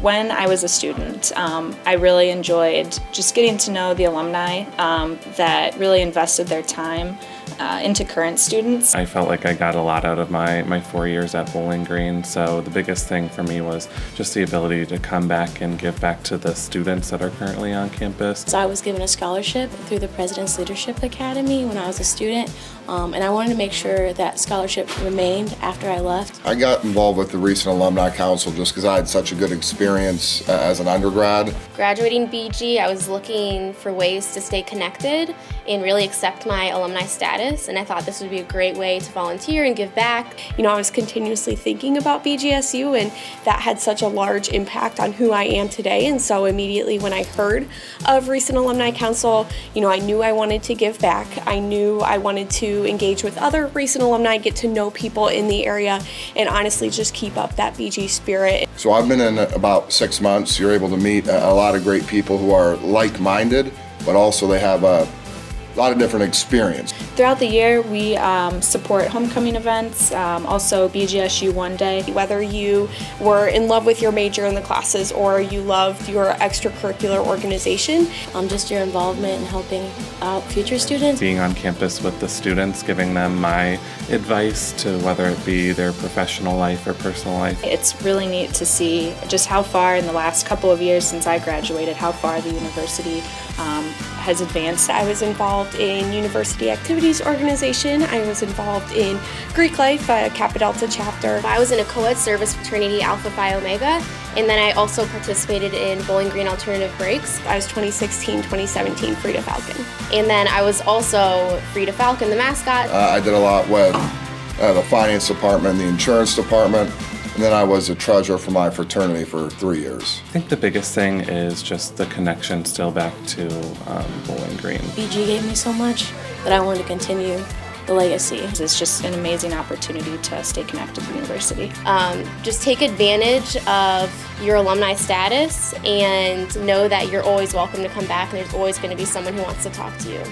When I was a student, I really enjoyed just getting to know the alumni that really invested their time into current students. I felt like I got a lot out of my 4 years at Bowling Green, so the biggest thing for me was just the ability to come back and give back to the students that are currently on campus. So I was given a scholarship through the President's Leadership Academy when I was a student, and I wanted to make sure that scholarship remained after I left. I got involved with the Recent Alumni Council just because I had such a good experience as an undergrad. Graduating BG, I was looking for ways to stay connected and really accept my alumni status, and I thought this would be a great way to volunteer and give back. You know, I was continuously thinking about BGSU, and that had such a large impact on who I am today, and so immediately when I heard of Recent Alumni Council, you know, I knew I wanted to give back. I knew I wanted to engage with other recent alumni, get to know people in the area, and honestly just keep up that BG spirit. So I've been in about 6 months. You're able to meet a lot of great people who are like-minded, but also they have a lot of different experience. Throughout the year, we support homecoming events, also BGSU One Day. Whether you were in love with your major in the classes or you loved your extracurricular organization. Just your involvement in helping out future students. Being on campus with the students, giving them my advice to whether it be their professional life or personal life. It's really neat to see just how far in the last couple of years since I graduated, how far the university has advanced. I was involved in University Activities Organization. I was involved in Greek Life, Kappa Delta chapter. I was in a co-ed service fraternity Alpha Phi Omega, and then I also participated in Bowling Green Alternative Breaks. I was 2016-2017 Frida Falcon. And then I was also Frida Falcon, the mascot. I did a lot with the finance department and the insurance department. And then I was a treasurer for my fraternity for 3 years. I think the biggest thing is just the connection still back to Bowling Green. BG gave me so much that I wanted to continue the legacy. It's just an amazing opportunity to stay connected to the university. Just take advantage of your alumni status and know that you're always welcome to come back, and there's always going to be someone who wants to talk to you.